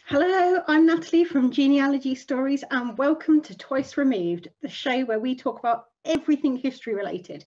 Hello, I'm Natalie from Genealogy Stories, and welcome to Twice Removed, the show where we talk about everything history related.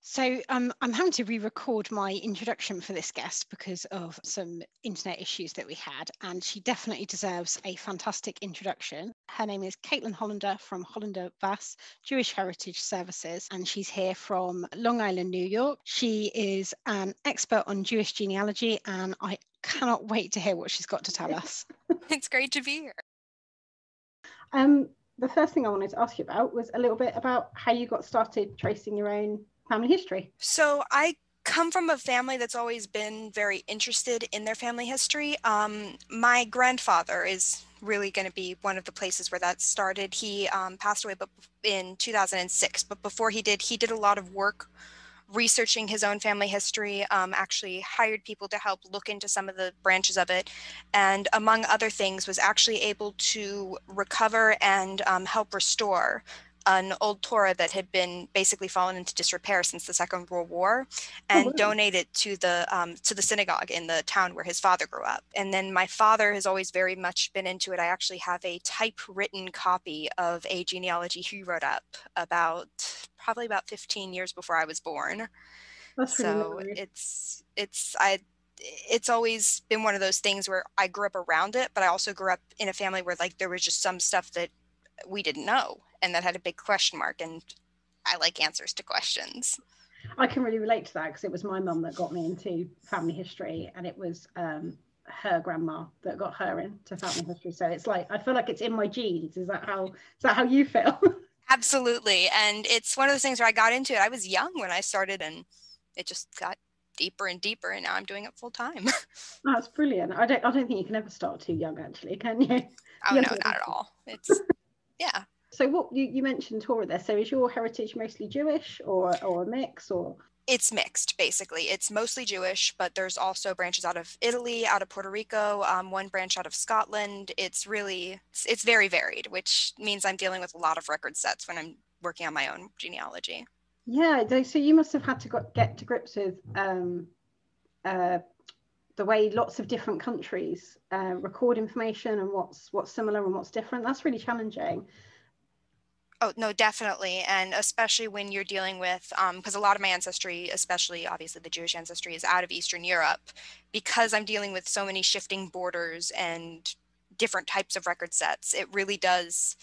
So I'm having to re-record my introduction for this guest because of some internet issues that we had, and she definitely deserves a fantastic introduction. Her name is Caitlin Hollander from Hollander-Waas Jewish Heritage Services, and she's here from Long Island, New York. She is an expert on Jewish genealogy, and I cannot wait to hear what she's got to tell us. It's great to be here. The first thing I wanted to ask you about was a little bit about how you got started tracing your own family history. So I come from a family that's always been very interested in their family history. My grandfather is really going to be one of the places where that started. He passed away in 2006, but before he did a lot of work researching his own family history, actually hired people to help look into some of the branches of it, and among other things was actually able to recover and help restore an old Torah that had been basically fallen into disrepair since the Second World War, and donate it to the synagogue in the town where his father grew up. And then my father has always very much been into it. I actually have a typewritten copy of a genealogy he wrote up probably about 15 years before I was born. That's really nice. It's always been one of those things where I grew up around it, but I also grew up in a family where there was just some stuff that we didn't know and that had a big question mark, and I like answers to questions. I can really relate to that because it was my mum that got me into family history, and it was her grandma that got her into family history. So it's like I feel like it's in my genes. Is that how you feel? Absolutely. And it's one of those things where I got into it. I was young when I started, and it just got deeper and deeper, and now I'm doing it full time. That's brilliant. I don't think you can ever start too young, actually, can you? Oh, no, not at all. It's yeah. So what you mentioned Torah there. So is your heritage mostly Jewish or a mix, or? It's mixed, basically. It's mostly Jewish, but there's also branches out of Italy, out of Puerto Rico, one branch out of Scotland. It's very varied, which means I'm dealing with a lot of record sets when I'm working on my own genealogy. Yeah, so you must have had to get to grips with the way lots of different countries record information and what's similar and what's different. That's really challenging. Oh, no, definitely. And especially when you're dealing with, because a lot of my ancestry, especially obviously the Jewish ancestry, is out of Eastern Europe, because I'm dealing with so many shifting borders and different types of record sets. It really does.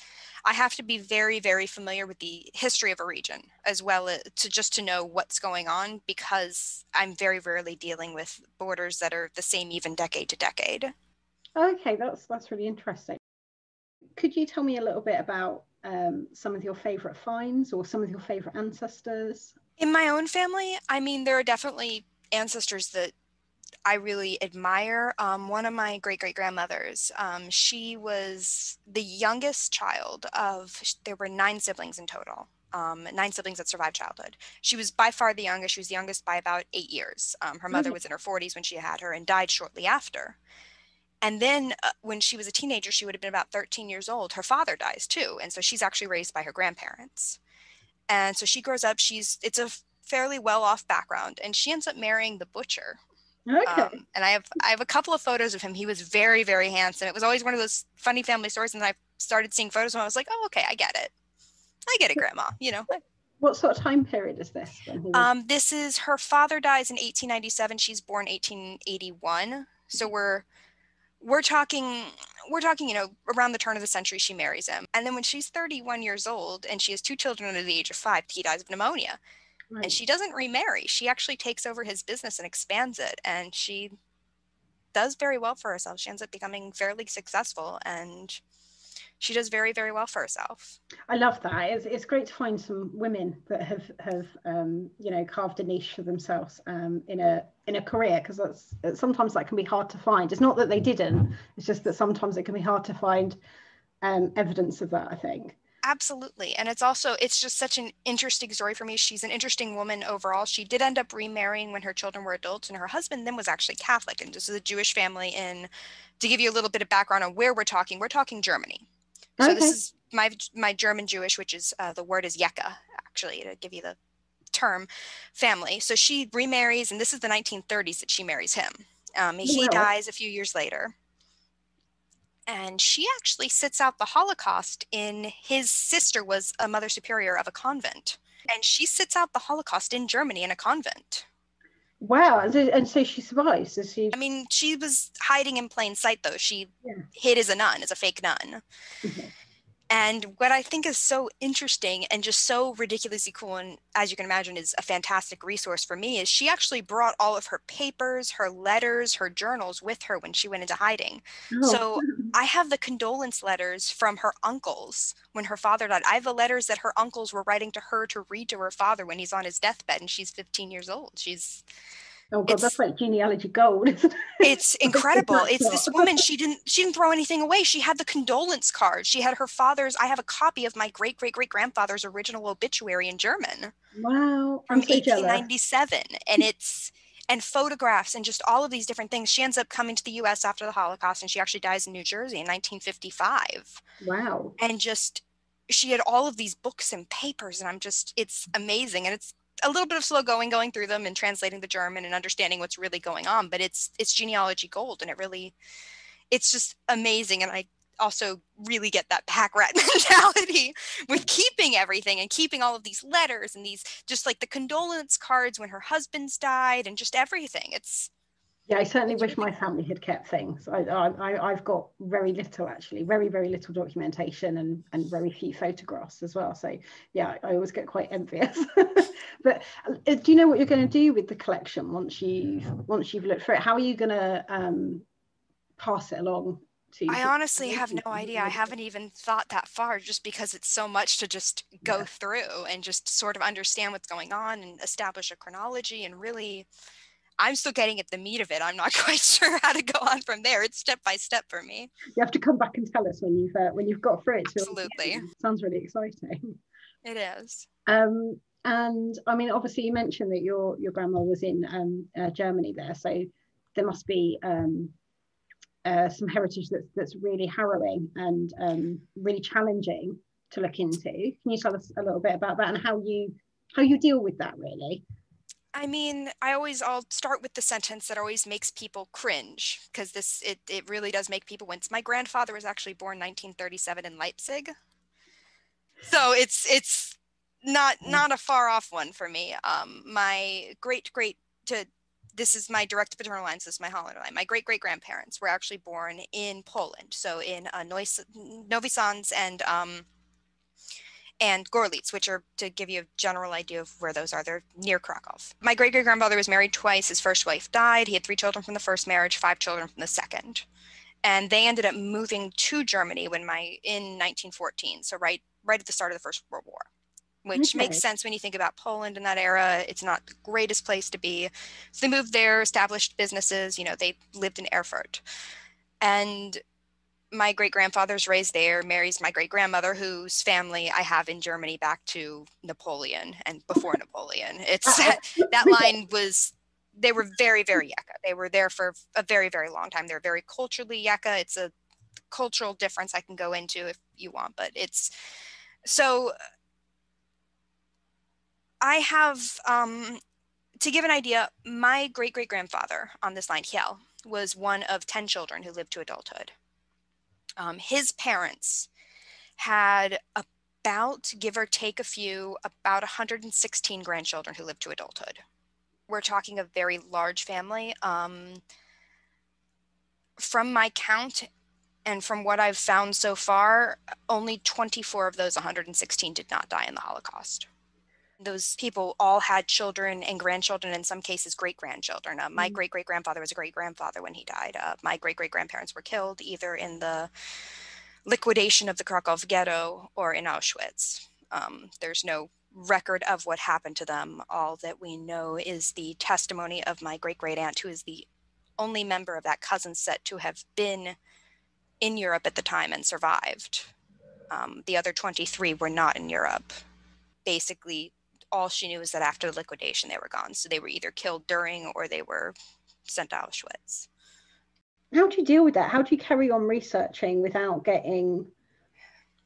I have to be very, very familiar with the history of a region as well to know what's going on, because I'm very rarely dealing with borders that are the same even decade to decade. Okay, that's really interesting. Could you tell me a little bit about some of your favorite finds or some of your favorite ancestors? In my own family, I mean, there are definitely ancestors that I really admire. One of my great-great-grandmothers, she was the youngest child there were 9 siblings in total, 9 siblings that survived childhood. She was by far the youngest. She was the youngest by about 8 years. Her mother was in her 40s when she had her and died shortly after. And then when she was a teenager, she would have been about 13 years old. Her father dies too. And so she's actually raised by her grandparents. And so she grows up, it's a fairly well-off background, and she ends up marrying the butcher. Okay. And I have a couple of photos of him. He was very, very handsome. It was always one of those funny family stories. And I started seeing photos and I was like, oh, okay, I get it. I get it, Grandma, What sort of time period is this? This is, her father dies in 1897. She's born 1881. So we're talking, around the turn of the century, she marries him. And then when she's 31 years old and she has 2 children under the age of 5, he dies of pneumonia. Right. And she doesn't remarry. She actually takes over his business and expands it. And she does very well for herself. She ends up becoming fairly successful, and she does very, very well for herself. I love that. It's great to find some women that have carved a niche for themselves in a career, because sometimes that can be hard to find. It's not that they didn't, it's just that sometimes it can be hard to find evidence of that, I think. Absolutely. And it's just such an interesting story for me. She's an interesting woman overall. She did end up remarrying when her children were adults, and her husband then was actually Catholic. And this is a Jewish family to give you a little bit of background on where we're talking Germany. So okay. my German Jewish, which is the word is Yeka, actually, to give you the term, family. So she remarries, and this is the 1930s that she marries him. He dies a few years later. And she actually sits out the Holocaust his sister was a mother superior of a convent. And she sits out the Holocaust in Germany in a convent. Wow. And so she survives. I mean, she was hiding in plain sight, though. She hid as a nun, as a fake nun. Mm-hmm. And what I think is so interesting and just so ridiculously cool, and as you can imagine is a fantastic resource for me, is she actually brought all of her papers, her letters, her journals with her when she went into hiding. Oh. So I have the condolence letters from her uncles when her father died. I have the letters that her uncles were writing to her to read to her father when he's on his deathbed, and she's 15 years old. Oh God, that's like genealogy gold, isn't it? It's incredible. It's this woman, she didn't throw anything away. She had the condolence card. She had her father's, I have a copy of my great-great-great-grandfather's original obituary in German. Wow. From 1897. And photographs and just all of these different things. She ends up coming to the US after the Holocaust, and she actually dies in New Jersey in 1955. Wow. And she had all of these books and papers, and it's amazing. And it's a little bit of slow going through them and translating the German and understanding what's really going on, but it's genealogy gold, and it's just amazing. And I also really get that pack rat mentality with keeping everything and keeping all of these letters and these, just like the condolence cards when her husband's died and just everything. I certainly wish my family had kept things. I've got very little, actually, very, very little documentation and very few photographs as well. So yeah, I always get quite envious. But do you know what you're going to do with the collection once you've looked through it? How are you going to pass it along? I honestly have no idea. I haven't even thought that far, just because it's so much to just go through and just sort of understand what's going on and establish a chronology. And really, I'm still getting at the meat of it. I'm not quite sure how to go on from there. It's step by step for me. You have to come back and tell us when you've got through it. Absolutely. Sounds really exciting. It is. And I mean, obviously you mentioned that your grandma was in Germany there, so there must be some heritage that's really harrowing and really challenging to look into. Can you tell us a little bit about that and how you deal with that, really? I mean, I'll start with the sentence that always makes people cringe, because it really does make people wince. My grandfather was actually born 1937 in Leipzig. So it's not a far off one for me. My this is my direct paternal line, so this is my Hollander line. My great-great-grandparents were actually born in Poland, so in Novi Sącz and Gorlice, which are, to give you a general idea of where those are, they're near Krakow. My great-great-grandfather was married twice. His first wife died. He had 3 children from the first marriage, 5 children from the second. And they ended up moving to Germany in 1914, so right at the start of the First World War, which makes sense when you think about Poland in that era. It's not the greatest place to be. So they moved there, established businesses. They lived in Erfurt. And my great-grandfather's raised there, marries my great-grandmother, whose family I have in Germany back to Napoleon and before Napoleon. It's that line was, they were very, very Yeka. They were there for a very, very long time. They're very culturally Yeka. It's a cultural difference I can go into if you want, but it's, so I have, to give an idea, my great-great-grandfather on this line, Kjell, was one of 10 children who lived to adulthood. His parents had about, give or take a few, about 116 grandchildren who lived to adulthood. We're talking a very large family. From my count and from what I've found so far, only 24 of those 116 did not die in the Holocaust. Those people all had children and grandchildren, in some cases great-grandchildren. My great-great-grandfather was a great-grandfather when he died. My great-great-grandparents were killed either in the liquidation of the Krakow ghetto or in Auschwitz. There's no record of what happened to them. All that we know is the testimony of my great-great-aunt, who is the only member of that cousin set to have been in Europe at the time and survived. The other 23 were not in Europe. Basically, all she knew is that after the liquidation, they were gone. So they were either killed during or they were sent to Auschwitz. How do you deal with that? How do you carry on researching without getting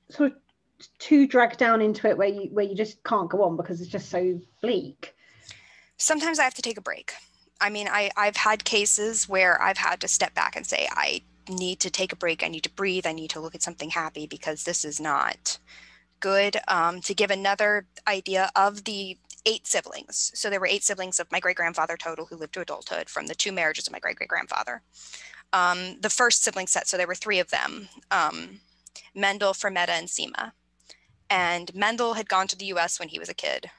sort of too dragged down into it where you just can't go on because it's just so bleak? Sometimes I have to take a break. I mean, I've had cases where I've had to step back and say, I need to take a break. I need to breathe. I need to look at something happy because this is not good. To give another idea of the 8 siblings. So there were 8 siblings of my great-grandfather total who lived to adulthood from the 2 marriages of my great-great-grandfather. The first sibling set, so there were 3 of them, Mendel, Fermetta, and Seema. And Mendel had gone to the US when he was a kid.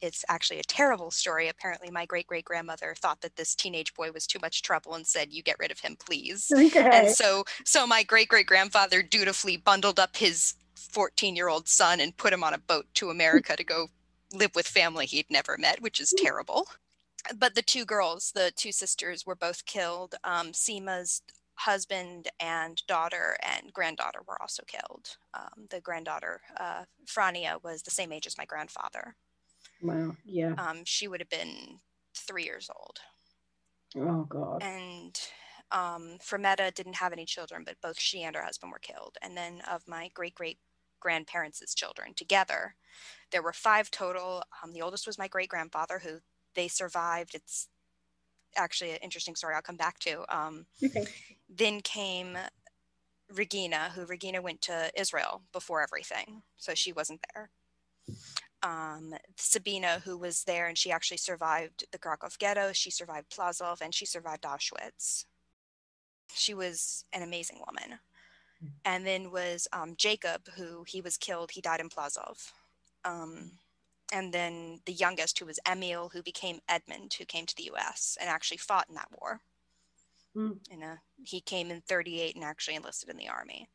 It's actually a terrible story. Apparently, my great-great-grandmother thought that this teenage boy was too much trouble and said, "You get rid of him, please." Okay. And so my great-great-grandfather dutifully bundled up his 14-year-old son and put him on a boat to America to go live with family he'd never met, which is terrible. But the 2 girls, the 2 sisters, were both killed. Seema's husband and daughter and granddaughter were also killed. The granddaughter, Frania, was the same age as my grandfather. Wow. Yeah. She would have been 3 years old. Oh God. And Fermetta didn't have any children, but both she and her husband were killed. And then of my great-great-grandparents' children together, there were 5 total. The oldest was my great-grandfather, who they survived. It's actually an interesting story I'll come back to. Okay. Then came Regina went to Israel before everything, so she wasn't there. Sabina, who was there, and she actually survived the Krakow ghetto. She survived Plazov, and she survived Auschwitz. She was an amazing woman. And then was Jacob, who he was killed. He died in Plazov. And then the youngest, who was Emil, who became Edmund, who came to the US and actually fought in that war. And he came in 1938 and actually enlisted in the army.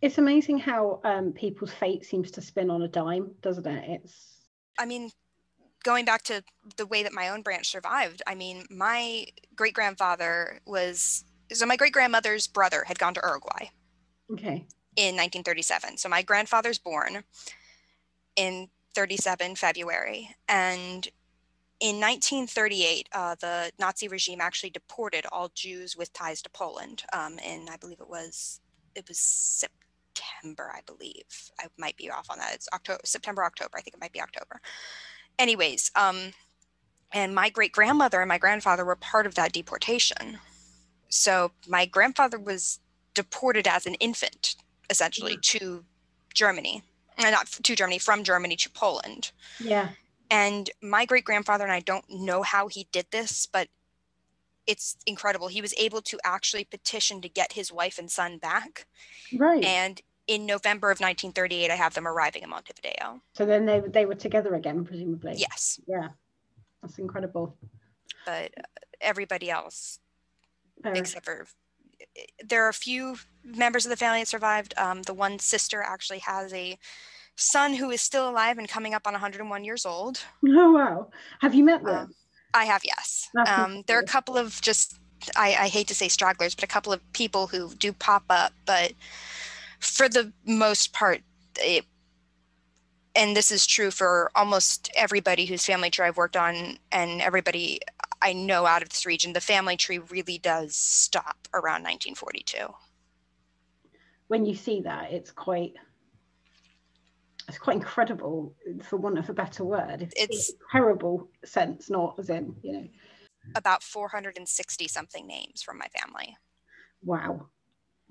It's amazing how people's fate seems to spin on a dime, doesn't it? I mean, going back to the way that my own branch survived, I mean, my great-grandfather was, so my great-grandmother's brother had gone to Uruguay. Okay. In 1937. So my grandfather's born in 1937, February. And in 1938, the Nazi regime actually deported all Jews with ties to Poland. And I believe it was September, I believe. I might be off on that. It's September, October. I think it might be October. Anyways, and my great-grandmother and my grandfather were part of that deportation. So my grandfather was deported as an infant, essentially, to Germany. Not to Germany, from Germany to Poland. Yeah. And my great-grandfather, and I don't know how he did this, but it's incredible. He was able to actually petition to get his wife and son back. Right. And in November of 1938, I have them arriving in Montevideo. So then they were together again, presumably. Yes. Yeah. That's incredible. But everybody else, except for, there are a few members of the family that survived. The one sister actually has a son who is still alive and coming up on 101 years old. Oh, wow. Have you met them? I have, yes. There are a couple of just, I hate to say stragglers, but a couple of people who do pop up. But for the most part, and this is true for almost everybody whose family tree I've worked on and everybody I know out of this region, the family tree really does stop around 1942. When you see that, it's quite incredible, for want of a better word. It's a terrible sense, not as in, About 460 something names from my family. Wow.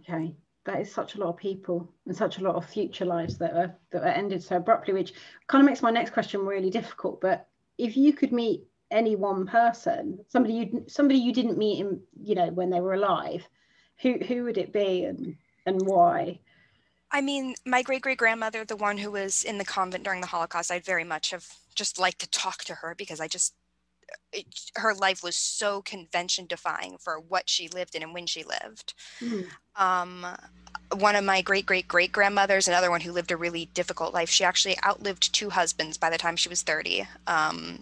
Okay. That is such a lot of people and such a lot of future lives that are ended so abruptly, which kind of makes my next question really difficult. But if you could meet any one person, somebody you didn't meet in, when they were alive, who would it be and why? I mean, my great-great-grandmother, the one who was in the convent during the Holocaust, I'd very much have just liked to talk to her because her life was so convention-defying for what she lived in and when she lived. One of my great-great-great-grandmothers, another one who lived a really difficult life, she actually outlived 2 husbands by the time she was 30.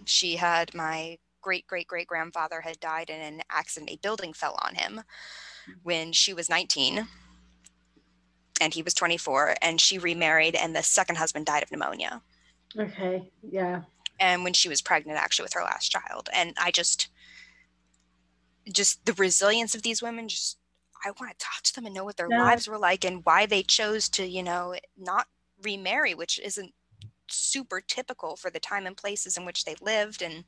She had my great-great-great-grandfather had died in an accident. A building fell on him when she was 19. And he was 24, and she remarried, and the second husband died of pneumonia. Okay, yeah. And when she was pregnant, actually, with her last child. And I just the resilience of these women, I want to talk to them and know what their lives were like and why they chose to, not remarry, which isn't super typical for the time and places in which they lived. And,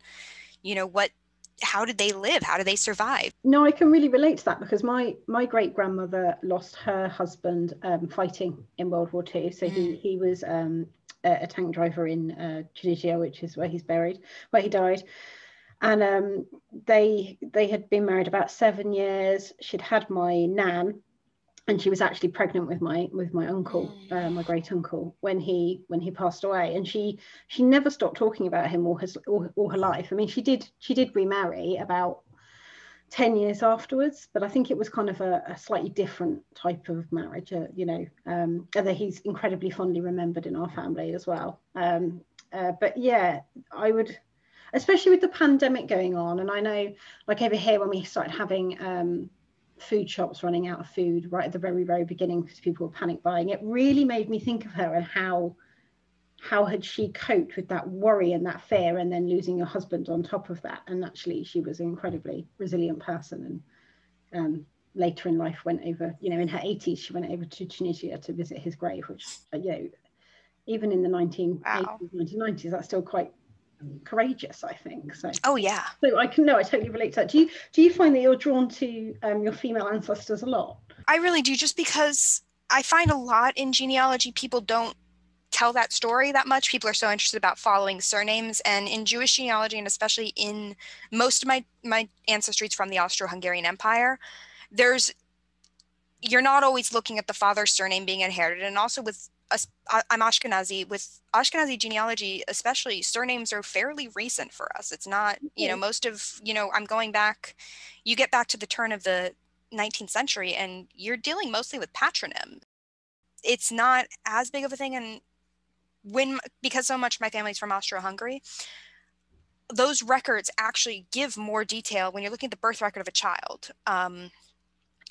how did they live? How did they survive? No, I can really relate to that, because my great grandmother lost her husband fighting in World War II. So he was a tank driver in Tunisia, which is where he's buried, where he died. And they had been married about 7 years. She'd had my nan, and she was actually pregnant with my uncle, my great uncle, when he passed away. And she never stopped talking about him all her life. I mean, she did remarry about 10 years afterwards, but I think it was kind of a slightly different type of marriage, although he's incredibly fondly remembered in our family as well. But yeah, I would, especially with the pandemic going on, and I know, like over here, when we started having food shops running out of food right at the very, very beginning because people were panic buying, it really made me think of her and how had she coped with that worry and that fear, and then losing your husband on top of that. And actually she was an incredibly resilient person, and later in life went over, in her 80s, she went over to Tunisia to visit his grave, which, even in the 1980s, 1990s, that's still quite courageous, I think. So so I totally relate to that. Do you find that you're drawn to your female ancestors a lot? I really do, just because I find a lot in genealogy people don't tell that story that much. People are so interested about following surnames, and in Jewish genealogy, and especially in most of my ancestry from the Austro-Hungarian Empire, you're not always looking at the father's surname being inherited. And also I'm Ashkenazi. With Ashkenazi genealogy, especially, surnames are fairly recent for us. It's not, most of, I'm going back, you get back to the turn of the 19th century and you're dealing mostly with patronym. It's not as big of a thing. And because so much of my family's from Austro-Hungary, those records actually give more detail. When you're looking at the birth record of a child,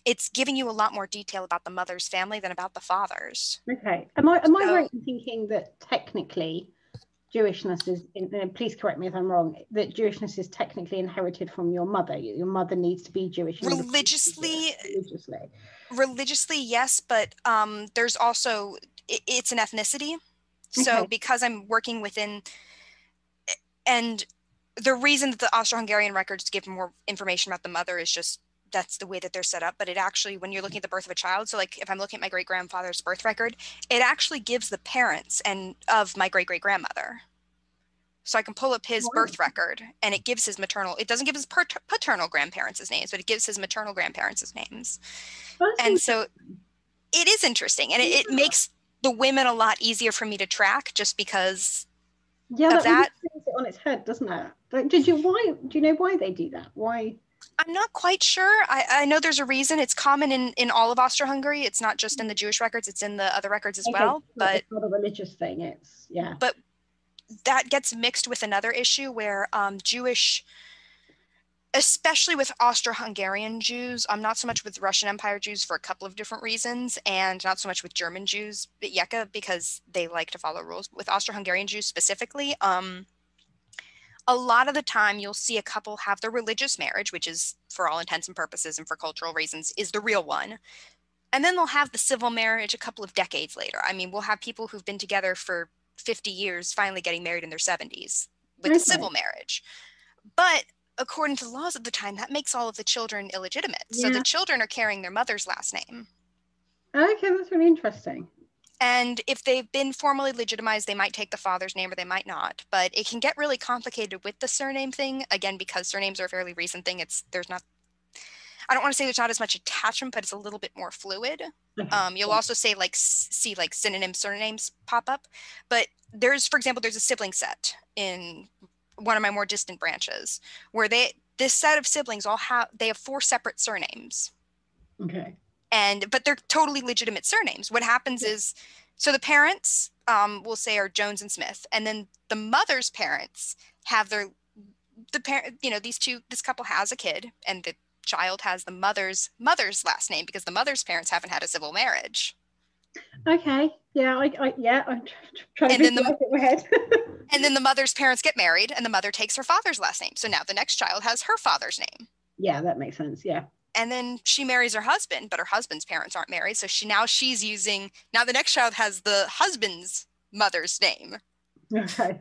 it's giving you a lot more detail about the mother's family than about the father's. Okay. Am I right in thinking that technically Jewishness is, please correct me if I'm wrong, that Jewishness is technically inherited from your mother? Your mother needs to be Jewish. Religiously, yes, but there's also, it's an ethnicity. So because I'm working within, and the reason that the Austro-Hungarian records give more information about the mother is just, that's the way that they're set up. But it actually, when you're looking at the birth of a child, so like if I'm looking at my great-grandfather's birth record, it actually gives the parents of my great-great-grandmother. So I can pull up his birth record, and it gives his maternal, it doesn't give his paternal grandparents' names, but it gives his maternal grandparents' names. And so it is interesting, and it makes the women a lot easier for me to track, just because of that. Really turns it on its head, doesn't it? Like, do you know why they do that? Why? I'm not quite sure. I know there's a reason. It's common in all of Austro-Hungary. It's not just in the Jewish records, it's in the other records as well. But it's not a religious thing. But that gets mixed with another issue where Jewish, especially with Austro-Hungarian Jews, not so much with Russian Empire Jews for a couple of different reasons, and not so much with German Jews, but Yeka, because they like to follow rules. With Austro-Hungarian Jews specifically, a lot of the time you'll see a couple have the religious marriage, which is, for all intents and purposes and for cultural reasons, is the real one. And then they'll have the civil marriage a couple of decades later. I mean, we'll have people who've been together for 50 years finally getting married in their 70s with the civil marriage. But according to the laws at the time, that makes all of the children illegitimate. So the children are carrying their mother's last name. Okay, that's really interesting. And if they've been formally legitimized, they might take the father's name or they might not. But it can get really complicated with the surname thing. Again, because surnames are a fairly recent thing, I don't want to say there's not as much attachment, but it's a little bit more fluid. You'll also see synonym surnames pop up. But for example, there's a sibling set in one of my more distant branches where this set of siblings have 4 separate surnames. Okay. But they're totally legitimate surnames. What happens is, so the parents we'll say are Jones and Smith, and then the mother's parents have this couple has a kid, and the child has the mother's last name because the mother's parents haven't had a civil marriage. Okay. Yeah. I'm trying to think in my head. And then the mother's parents get married, and the mother takes her father's last name. So now the next child has her father's name. Yeah, that makes sense. Yeah. And then she marries her husband, but her husband's parents aren't married. So she's using, now the next child has the husband's mother's name. Okay.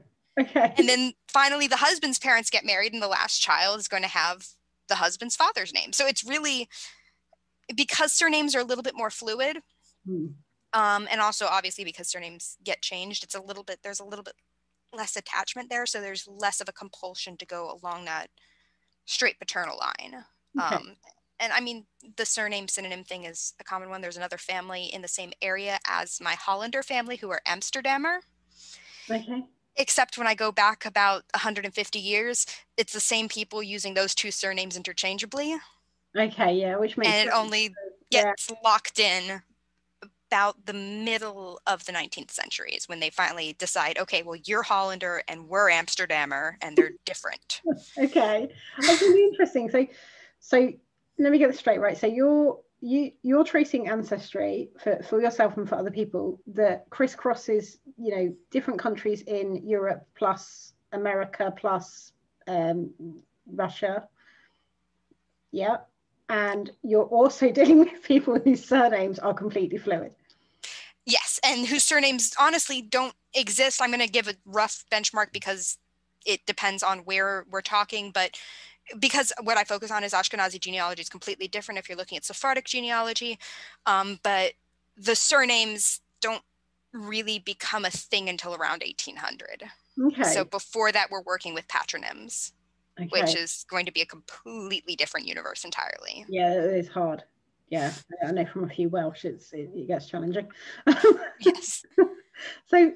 And then finally the husband's parents get married and the last child is going to have the husband's father's name. So it's really, because surnames are a little bit more fluid, and also obviously because surnames get changed, there's a little bit less attachment there. So there's less of a compulsion to go along that straight paternal line. Okay. And I mean, the surname synonym thing is a common one. There's another family in the same area as my Hollander family who are Amsterdammer. Okay. Except when I go back about 150 years, it's the same people using those two surnames interchangeably. Okay, yeah, which makes sense. And it only gets locked in about the middle of the 19th century is when they finally decide, okay, well, you're Hollander and we're Amsterdammer, and they're different. Okay, that's really interesting. So let me get this straight, right? So you're tracing ancestry for yourself and for other people that crisscrosses, you know, different countries in Europe plus America plus Russia. Yeah. And you're also dealing with people whose surnames are completely fluid. Yes, and whose surnames honestly don't exist. I'm going to give a rough benchmark because it depends on where we're talking, but because what I focus on is Ashkenazi genealogy is completely different if you're looking at Sephardic genealogy, but the surnames don't really become a thing until around 1800. Okay. So before that, we're working with patronyms, Okay. which is going to be a completely different universe entirely. Yeah, it is hard. Yeah, I know from a few Welsh, it gets challenging. Yes. So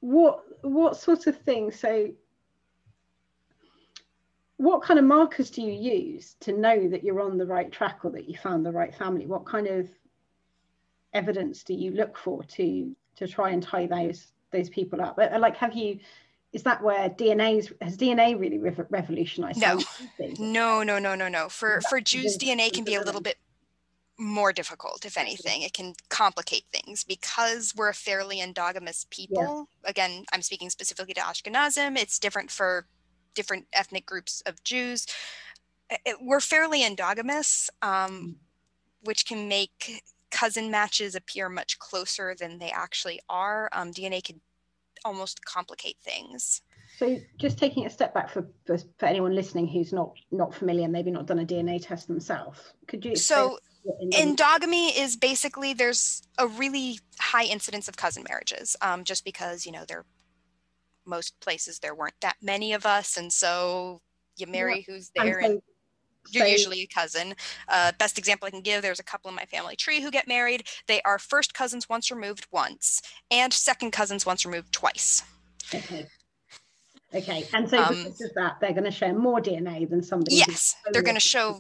what sort of thing, so what kind of markers do you use to know that you're on the right track or that you found the right family? What kind of evidence do you look for to try and tie those people up? Like, is that where has DNA really revolutionized? No. For Jews, DNA can be a little bit more difficult, if anything. It can complicate things because we're a fairly endogamous people. Yeah. Again, I'm speaking specifically to Ashkenazim. It's different for different ethnic groups of Jews. We're fairly endogamous, which can make cousin matches appear much closer than they actually are. DNA can almost complicate things. So just taking a step back for anyone listening who's not familiar, maybe not done a DNA test themselves, could you explain? So endogamy is basically there's a really high incidence of cousin marriages, just because, you know, most places there weren't that many of us, and so you marry who's there, and you're usually a cousin. Best example I can give, there's a couple in my family tree who get married. They are first cousins once removed once, and second cousins once removed twice. Okay, and so because of that, they're going to share more DNA than somebody. Yes, they're going to show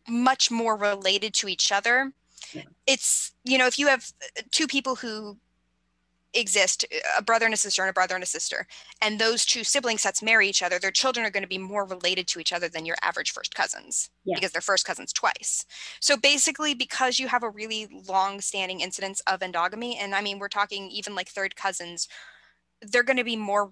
much more related to each other. Yeah. It's, you know, if you have two people who exist, a brother and a sister, and those two sibling sets marry each other, their children are going to be more related to each other than your average first cousins, because they're first cousins twice. So basically, because you have a really long-standing incidence of endogamy, and I mean, we're talking even like third cousins, they're going to be more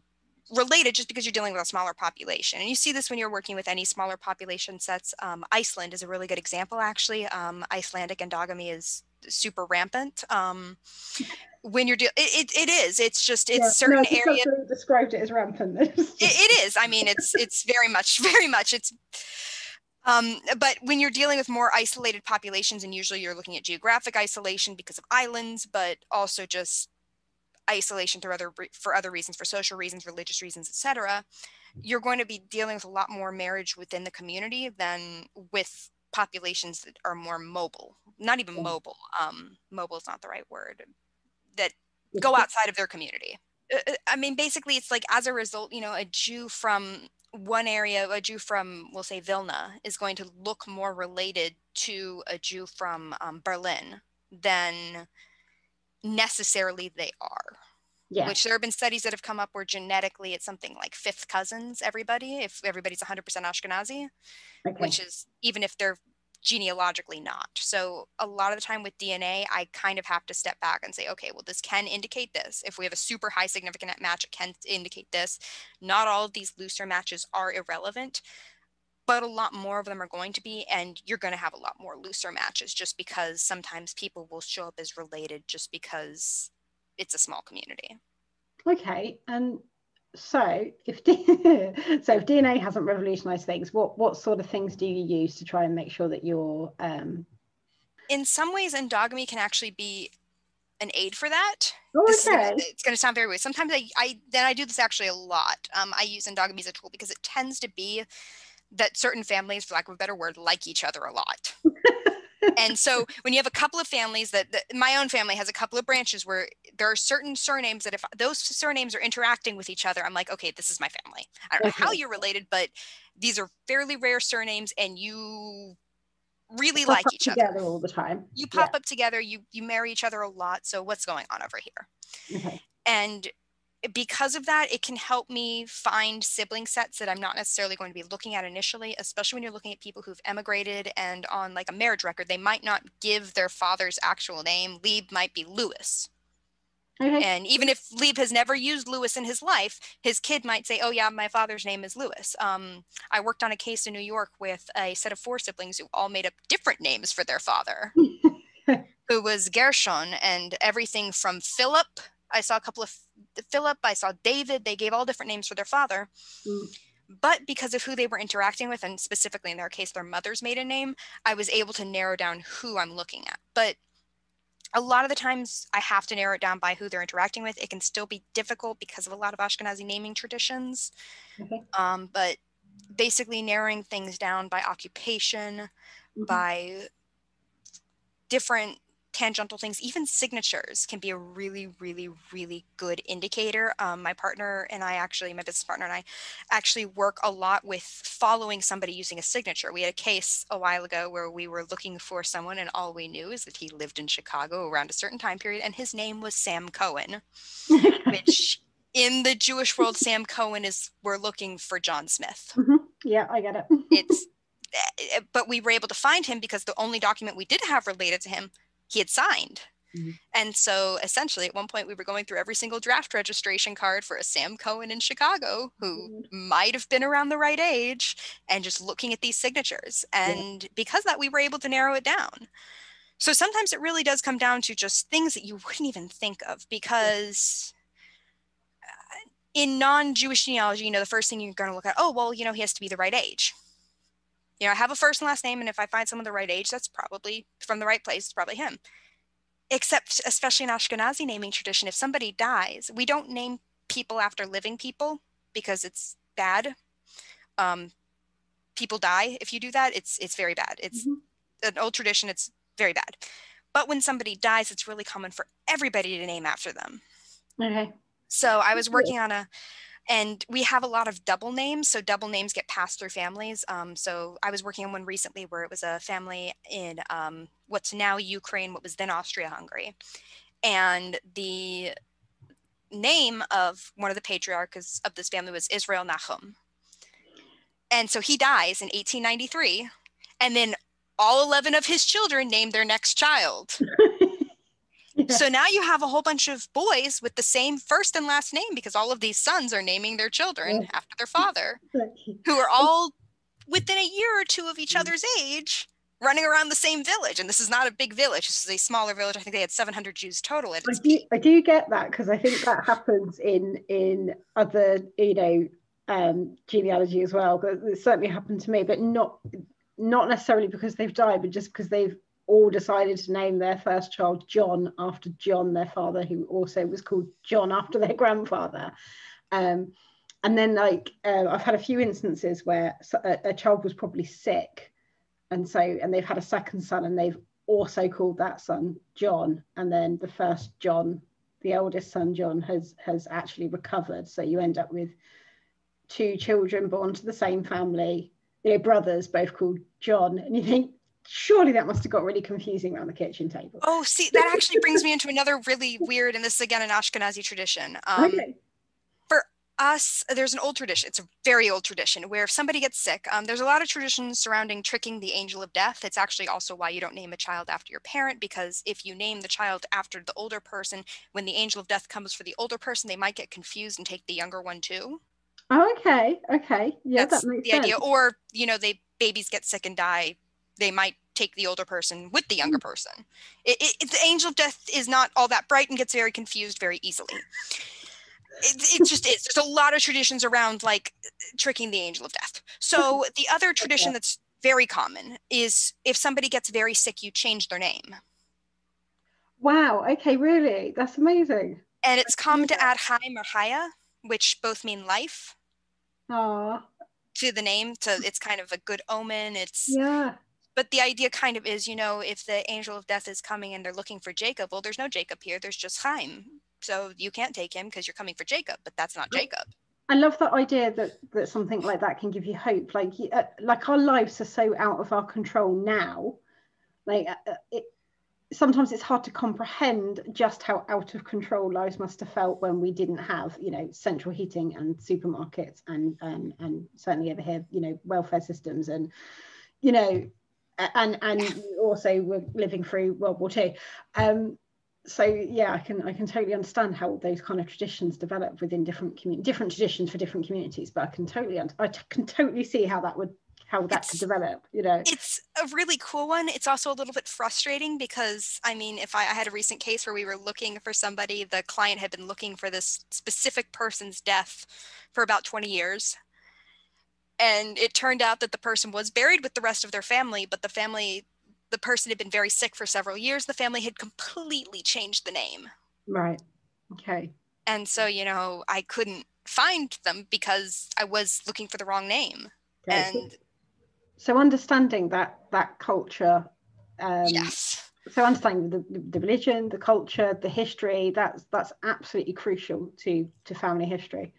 related just because you're dealing with a smaller population. And you see this when you're working with any smaller population sets. Iceland is a really good example, actually. Icelandic endogamy is super rampant. When you're it's certain areas. Described it as rampant. It is. I mean, it's very much. It's. But when you're dealing with more isolated populations, and usually you're looking at geographic isolation because of islands, but also just isolation for other reasons, for social reasons, religious reasons, etc., you're going to be dealing with a lot more marriage within the community than with populations that are more mobile. Not even mobile. Mobile is not the right word. That go outside of their community. I mean, basically, it's like as a result, you know, a Jew from one area, a Jew from, we'll say, Vilna, is going to look more related to a Jew from Berlin than necessarily they are. Yeah. Which there have been studies that have come up where genetically it's something like fifth cousins, if everybody's 100% Ashkenazi, which is even if they're genealogically not. So a lot of the time with DNA, I kind of have to step back and say, okay, well, this can indicate this. If we have a super high significant match, it can indicate this. Not all of these looser matches are irrelevant. but a lot more of them are going to be, and you're going to have a lot more looser matches just because sometimes people will show up as related just because it's a small community. Okay, and so if DNA hasn't revolutionized things, what sort of things do you use to try and make sure that you're in some ways, endogamy can actually be an aid for that. okay. It's going to sound very weird. Sometimes I do this actually a lot. I use endogamy as a tool because it tends to be that certain families, for lack of a better word, like each other a lot. And so when you have a couple of families that my own family has a couple of branches where there are certain surnames that if those surnames are interacting with each other, I'm like, okay, this is my family. I don't know how you're related, but these are fairly rare surnames and you really Pop like up each together other. all the time. You pop up together, you marry each other a lot. So what's going on over here? Okay. And because of that, it can help me find sibling sets that I'm not necessarily going to be looking at initially, especially when you're looking at people who've emigrated and on like a marriage record, they might not give their father's actual name. Lieb might be Lewis. Okay. And even if Lieb has never used Lewis in his life, his kid might say, oh yeah, my father's name is Lewis. I worked on a case in New York with a set of 4 siblings who all made up different names for their father, who was Gershon, and everything from Philip. I saw a couple of Philip, I saw David, they gave all different names for their father. But because of who they were interacting with, and specifically in their case, their mother's maiden name, I was able to narrow down who I'm looking at. But a lot of the times I have to narrow it down by who they're interacting with. It can still be difficult because of a lot of Ashkenazi naming traditions. Okay. But basically narrowing things down by occupation, by different tangential things, even signatures can be a really, really, really good indicator. My business partner and I actually work a lot with following somebody using a signature. We had a case a while ago where we were looking for someone and all we knew is that he lived in Chicago around a certain time period and his name was Sam Cohen, which in the Jewish world, Sam Cohen we're looking for John Smith. Yeah, I get it. But we were able to find him because the only document we did have related to him, he had signed. And so essentially at one point we were going through every single draft registration card for a Sam Cohen in Chicago who might have been around the right age and just looking at these signatures. And because of that, we were able to narrow it down. So sometimes it really does come down to just things that you wouldn't even think of because in non-Jewish genealogy, the first thing you're going to look at, oh, well, he has to be the right age. I have a first and last name, and if I find someone the right age, that's probably from the right place, it's probably him. Except, especially in Ashkenazi naming tradition, if somebody dies, we don't name people after living people because it's bad. People die. If you do that, it's very bad. It's an old tradition. It's very bad. But when somebody dies, it's really common for everybody to name after them. Okay. So I was working on and we have a lot of double names. So double names get passed through families. So I was working on one recently where it was a family in what's now Ukraine, what was then Austria-Hungary. And the name of one of the patriarchs of this family was Israel Nachum. And so he dies in 1893. And then all 11 of his children named their next child. So now you have a whole bunch of boys with the same first and last name because all of these sons are naming their children after their father, who are all within a year or two of each other's age, running around the same village. And this is not a big village. This is a smaller village. I think they had 700 Jews total at its peak. I do get that because I think that happens in other, genealogy as well. But it certainly happened to me, but not necessarily because they've died, but just because they've all decided to name their first child John after John, their father, who also was called John after their grandfather. And then I've had a few instances where a child was probably sick, and they've had a second son and they've also called that son John, and then the first John, the eldest son John, has actually recovered. So you end up with 2 children born to the same family, brothers both called John, and you think, surely that must have got really confusing around the kitchen table. Oh, see, that actually brings me into another really weird, and this is again an Ashkenazi tradition. For us, there's an old tradition. It's a very old tradition where if somebody gets sick, there's a lot of traditions surrounding tricking the angel of death. It's actually also why you don't name a child after your parent, because if you name the child after the older person, when the angel of death comes for the older person, they might get confused and take the younger one too. Oh, okay. Yeah, That's that makes the sense. idea. Or, babies get sick and die. They might take the older person with the younger person. The angel of death is not all that bright and gets very confused very easily. It just is. There's a lot of traditions around like tricking the angel of death. So the other tradition that's very common is if somebody gets very sick, you change their name. Wow. Okay, really? That's amazing. And it's common to add Chaim or Chaya, which both mean life. Oh. To the name. It's kind of a good omen. Yeah. But the idea kind of is, if the angel of death is coming and they're looking for Jacob, well, there's no Jacob here. There's just Chaim. So you can't take him because you're coming for Jacob, but that's not Jacob. I love that idea that something like that can give you hope. Like our lives are so out of our control now. Sometimes it's hard to comprehend just how out of control lives must have felt when we didn't have, central heating and supermarkets and certainly over here, welfare systems and, and also we're living through World War II. So yeah, I can totally understand how those kind of traditions develop within different traditions for different communities. But I can totally see how that could develop. It's a really cool one. It's also a little bit frustrating because if I had a recent case where we were looking for somebody, the client had been looking for this specific person's death for about 20 years. And it turned out that the person was buried with the rest of their family, but the person had been very sick for several years. The family had completely changed the name. Right. Okay. And so, I couldn't find them because I was looking for the wrong name. Okay. And so understanding that culture, yes. So understanding the religion, the culture, the history, that's absolutely crucial to family history.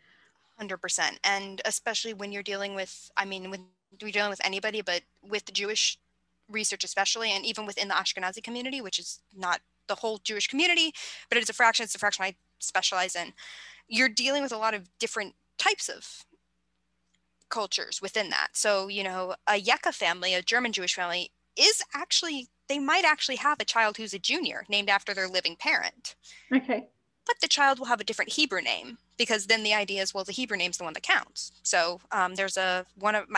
100%. And especially when you're dealing with, when you're dealing with anybody, but with the Jewish research especially, and even within the Ashkenazi community, which is not the whole Jewish community, but it's a fraction I specialize in. You're dealing with a lot of different types of cultures within that. So, a Yeka family, a German Jewish family, they might actually have a child who's a junior named after their living parent. Okay. But the child will have a different Hebrew name because then the idea is, well, the Hebrew name's the one that counts. So there's I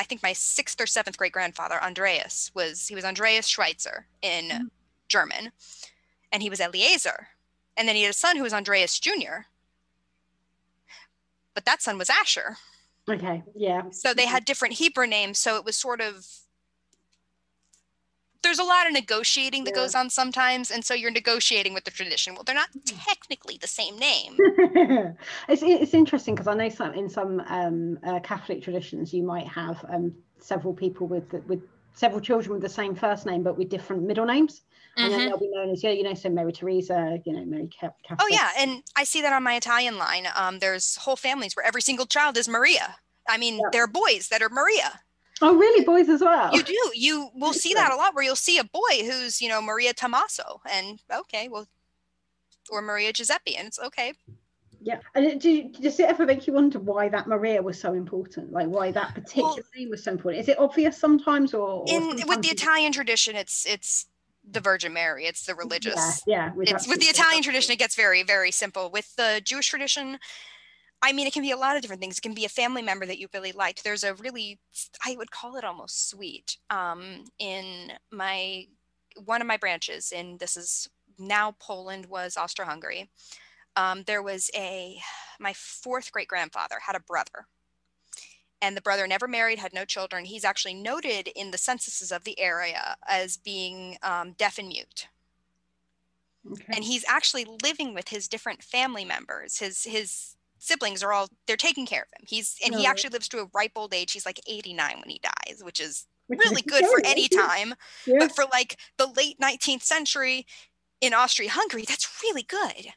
think my 6th or 7th great grandfather, Andreas, he was Andreas Schweitzer in German, and he was Eliezer. And then he had a son who was Andreas Jr., but that son was Asher. Okay, yeah. So they had different Hebrew names. So it was sort of, there's a lot of negotiating that goes on sometimes. And so you're negotiating with the tradition. Well, they're not technically the same name. It's interesting because I know in some Catholic traditions, you might have several people with several children with the same first name, but with different middle names. And then they'll be known as, so Mary Teresa, Mary Catherine. Oh, yeah. And I see that on my Italian line. There's whole families where every single child is Maria. There are boys that are Maria. Oh, really? Boys as well? You do. You will see that a lot where you'll see a boy who's, Maria Tommaso. And okay, well, or Maria Giuseppe. And it's okay. Yeah. And does it ever make you wonder why that Maria was so important? Like why that particular name was so important? Is it obvious sometimes with the Italian tradition, it's the Virgin Mary. It's the religious. Yeah. With the Italian tradition, it gets very, very simple. With the Jewish tradition, it can be a lot of different things. It can be a family member that you really liked. There's a really, I would call it almost sweet, in one of my branches, and this is now Poland, was Austro-Hungary. There was my 4th great grandfather had a brother, and the brother never married, had no children. He's actually noted in the censuses of the area as being deaf and mute. Okay. And he's actually living with his different family members. His siblings are they're taking care of him. He actually lives to a ripe old age. He's like 89 when he dies, which is really good for any time. Yeah. But for like the late 19th century in Austria-Hungary, that's really good.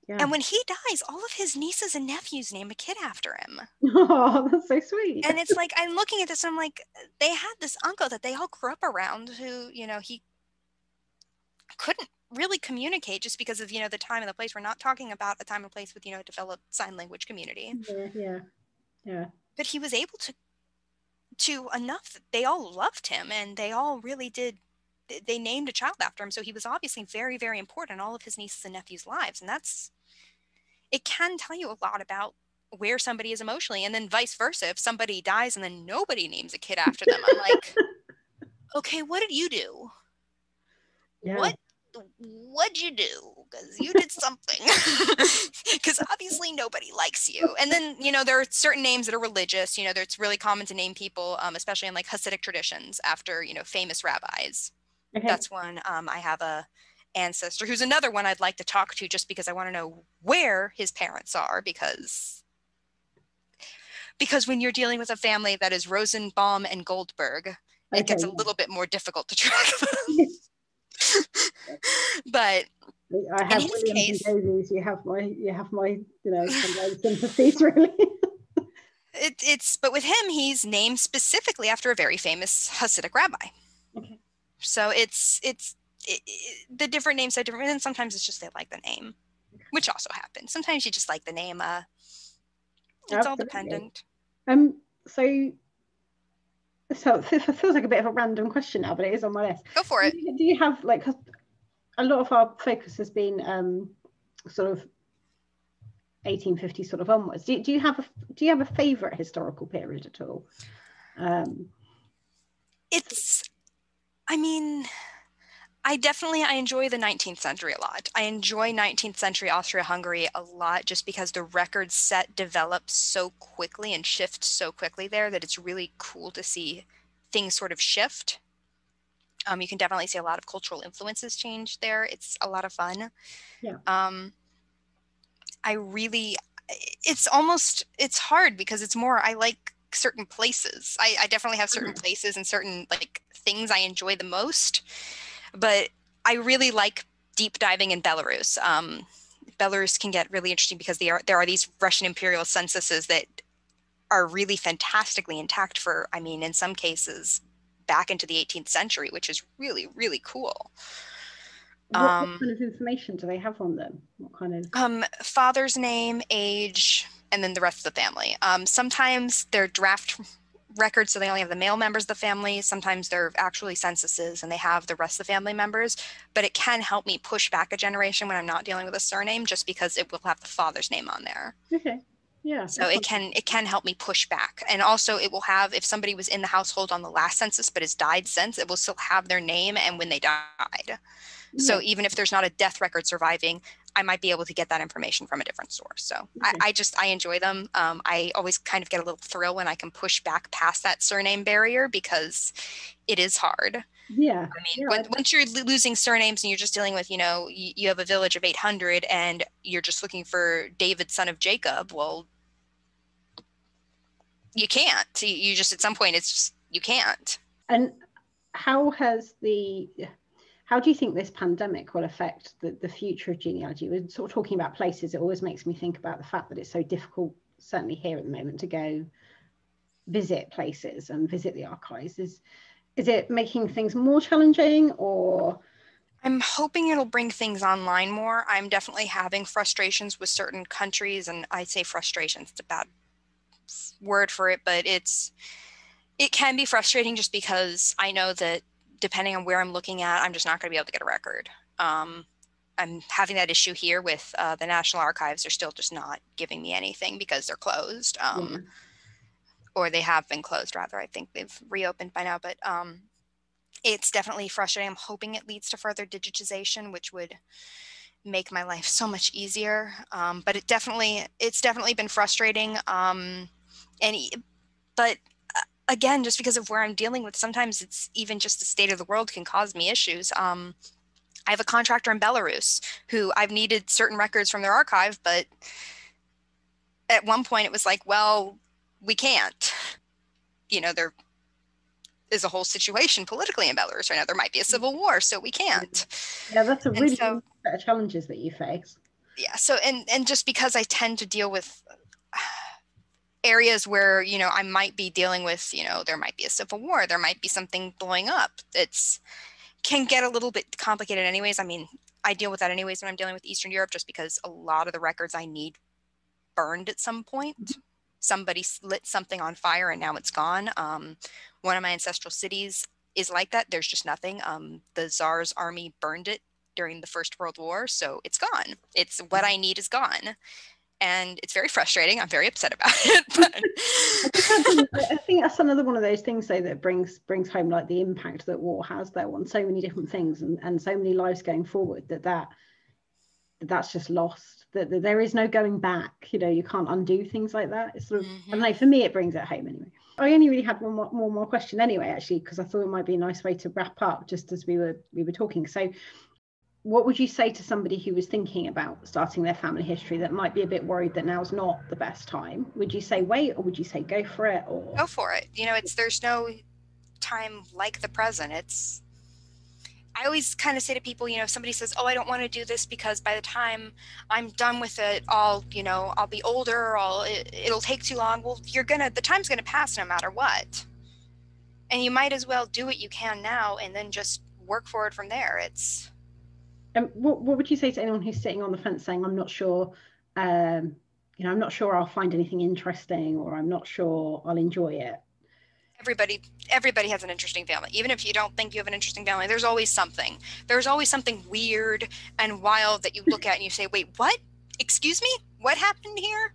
Yeah. And when he dies, all of his nieces and nephews name a kid after him. Oh, that's so sweet. And it's like, I'm looking at this and I'm like, they had this uncle that they all grew up around who, he couldn't really communicate just because of, the time and the place. We're not talking about a time and place with, a developed sign language community. Yeah. But he was able to enough that they all loved him, and they all really did. They named a child after him. So he was obviously very, very important in all of his nieces and nephews' lives. And it can tell you a lot about where somebody is emotionally, and then vice versa. If somebody dies and then nobody names a kid after them, I'm like, okay, what did you do? Yeah. What'd you do? Because you did something. Because obviously nobody likes you. And then, there are certain names that are religious. It's really common to name people, especially in like Hasidic traditions, after, famous rabbis. Okay. That's one. I have a ancestor who's another one I'd like to talk to, just because I want to know where his parents are, because when you're dealing with a family that is Rosenbaum and Goldberg, it gets a little bit more difficult to track them. But I have Williams and Davies. You have my sympathies, really. But with him, he's named specifically after a very famous Hasidic rabbi. Okay. So the different names are different, and sometimes it's just they like the name, which also happens. Sometimes you just like the name. It's all dependent. So it feels like a bit of a random question now, but it is on my list. Go for it. Do you have, like, a lot of our focus has been sort of 1850 sort of onwards. Do you have a favorite historical period at all? I enjoy the 19th century a lot. I enjoy 19th century Austria-Hungary a lot, just because the record set develops so quickly and shifts so quickly there that it's really cool to see things sort of shift. You can definitely see a lot of cultural influences change there. It's a lot of fun. Yeah. It's hard because it's more, I like certain places. I definitely have certain places and certain like things I enjoy the most, but I really like deep diving in Belarus. Belarus can get really interesting because there are these Russian imperial censuses that are really fantastically intact for, in some cases, back into the 18th century, which is really, really cool. What kind of information do they have on them? What kind of father's name, age, and then the rest of the family. Sometimes they're draft records, so they only have the male members of the family. Sometimes they're actually censuses and they have the rest of the family members, but it can help me push back a generation when I'm not dealing with a surname, just because it will have the father's name on there. Okay. Yeah. So it can help me push back. And also it will have, if somebody was in the household on the last census but has died since, it will still have their name and when they died. Yeah. So even if there's not a death record surviving, I might be able to get that information from a different source. So okay. I enjoy them. I always kind of get a little thrill when I can push back past that surname barrier, because it is hard. Yeah. Once you're losing surnames and you're just dealing with, you have a village of 800 and you're just looking for David, son of Jacob. Well, you can't. You just, at some point, it's just, you can't. And how do you think this pandemic will affect the future of genealogy? We're sort of talking about places. It always makes me think about the fact that it's so difficult, certainly here at the moment, to go visit places and visit the archives. Is it making things more challenging, or? I'm hoping it'll bring things online more. I'm definitely having frustrations with certain countries, and I say frustrations, it's a bad word for it, but it can be frustrating, just because I know that depending on where I'm looking at, I'm just not going to be able to get a record. I'm having that issue here with the National Archives. They're still just not giving me anything because they're closed, or they have been closed, rather. I think they've reopened by now, but it's definitely frustrating. I'm hoping it leads to further digitization, which would make my life so much easier. But it's definitely been frustrating. But again, just because of where I'm dealing with, sometimes it's even just the state of the world can cause me issues. I have a contractor in Belarus who I've needed certain records from their archive, but at one point it was like, well, we can't. There is a whole situation politically in Belarus right now. There might be a civil war, so we can't. Yeah, that's a really set of challenges that you face. Yeah, so and just because I tend to deal with areas where, I might be dealing with, there might be a civil war, there might be something blowing up. Can get a little bit complicated anyways. I deal with that anyways when I'm dealing with Eastern Europe, just because a lot of the records I need burned at some point. Somebody lit something on fire and now it's gone. One of my ancestral cities is like that. There's just nothing. The Tsar's army burned it during the First World War, so it's gone. It's what I need is gone. And it's very frustrating. I'm very upset about it. But I think that's another one of those things, though, that brings home like the impact that war has, though, on so many different things and so many lives going forward, that's just lost. That there is no going back. You know, you can't undo things like that. It's sort of, I don't know, for me, it brings it home anyway. I only really had one more question anyway, actually, because I thought it might be a nice way to wrap up just as we were talking. So what would you say to somebody who was thinking about starting their family history that might be a bit worried that now's not the best time? Would you say wait, or would you say go for it? Or go for it. You know, there's no time like the present. I always kind of say to people, you know, if somebody says, oh, I don't want to do this because by the time I'm done with it, I'll be older, it'll take too long. Well, the time's going to pass no matter what. And you might as well do what you can now and then just work for it from there. what would you say to anyone who's sitting on the fence saying, I'm not sure, I'm not sure I'll find anything interesting, or I'm not sure I'll enjoy it? Everybody has an interesting family. Even if you don't think you have an interesting family, there's always something. There's always something weird and wild that you look at and you say, wait, what? Excuse me? What happened here?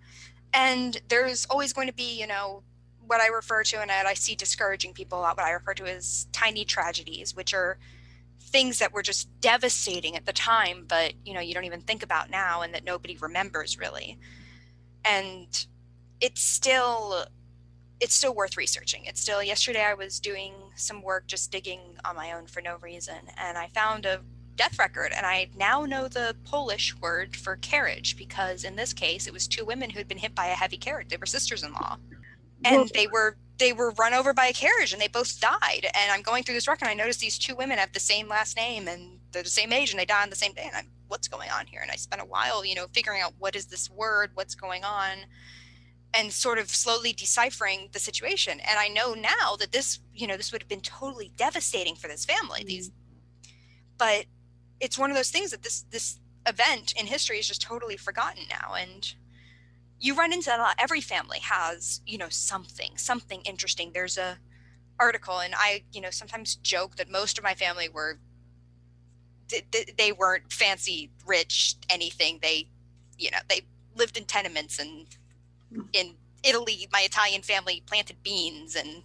And there's always going to be, you know, what I refer to, and I see discouraging people a lot, what I refer to as tiny tragedies, which are things that were just devastating at the time, but, you know, you don't even think about now and that nobody remembers really. And it's still worth researching. Yesterday I was doing some work just digging on my own for no reason, and I found a death record, and I now know the Polish word for carriage, because in this case it was two women who had been hit by a heavy carriage. They were sisters-in-law, and they were run over by a carriage and they both died. And I'm going through this record and I noticed these two women have the same last name and they're the same age and they die on the same day, and what's going on here? And I spent a while, you know, figuring out what is this word, what's going on, and sort of slowly deciphering the situation. And I know now that this would have been totally devastating for this family. But it's one of those things that this event in history is just totally forgotten now. And you run into that a lot. Every family has, you know, something interesting. There's a article, and I, you know, sometimes joke that most of my family they weren't fancy, rich, anything. They lived in tenements, and in Italy, my Italian family planted beans, and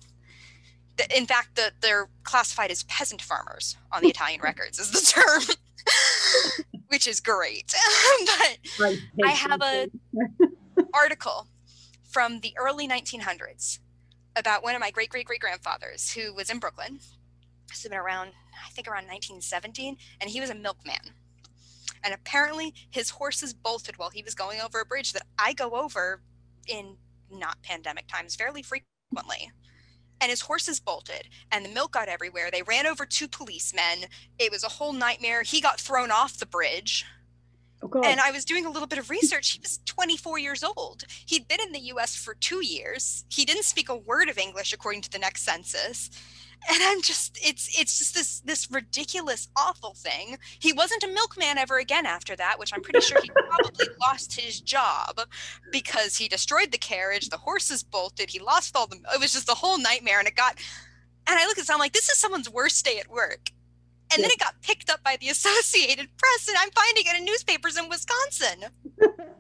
in fact, they're classified as peasant farmers on the Italian records is the term, which is great. But I have a article from the early 1900s about one of my great-great-great-grandfathers who was in Brooklyn. This has been around 1917, and he was a milkman. And apparently his horses bolted while he was going over a bridge that I go over in not pandemic times fairly frequently. And his horses bolted and the milk got everywhere. They ran over two policemen. It was a whole nightmare. He got thrown off the bridge. Oh, God. And I was doing a little bit of research. He was 24 years old. He'd been in the US for 2 years. He didn't speak a word of English according to the next census. And I'm just, it's just this ridiculous, awful thing. He wasn't a milkman ever again after that, which I'm pretty sure he probably lost his job because he destroyed the carriage, the horses bolted, he lost it was just a whole nightmare. And I look at it, I'm like, this is someone's worst day at work. And then it got picked up by the Associated Press, and I'm finding it in newspapers in Wisconsin.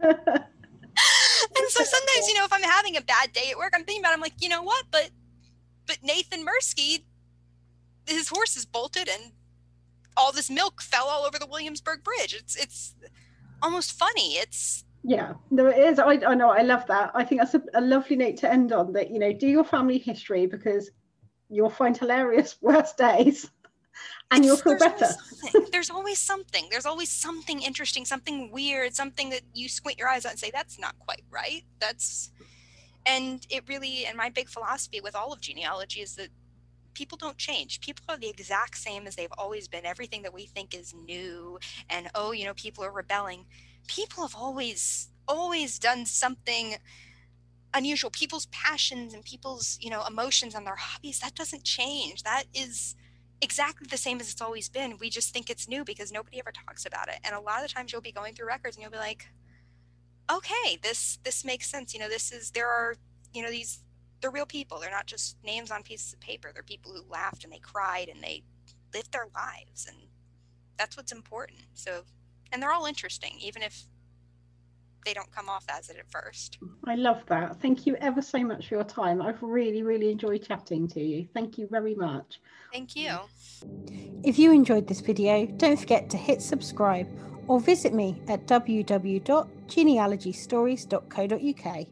And so sometimes, you know, if I'm having a bad day at work, I'm thinking about it, I'm like, you know what, but Nathan Mirsky, his horses bolted and all this milk fell all over the Williamsburg Bridge. It's almost funny. Yeah, no, it is. I know. I love that. I think that's a lovely note to end on, that, you know, do your family history, because you'll find hilarious worst days and you'll feel better. There's always something. There's always something interesting, something weird, something that you squint your eyes at and say, that's not quite right. And my big philosophy with all of genealogy is that people don't change. People are the exact same as they've always been. Everything that we think is new and, oh, you know, people are rebelling. People have always done something unusual. People's passions and people's, you know, emotions and their hobbies, that doesn't change. That is exactly the same as it's always been. We just think it's new because nobody ever talks about it. And a lot of the times you'll be going through records and you'll be like, okay, this makes sense. You know, they're real people. They're not just names on pieces of paper. They're people who laughed and they cried and they lived their lives, and that's what's important. So, and they're all interesting, even if they don't come off as it at first. I love that. Thank you ever so much for your time. I've really, really enjoyed chatting to you. Thank you very much. Thank you. If you enjoyed this video, don't forget to hit subscribe or visit me at www.genealogystories.co.uk.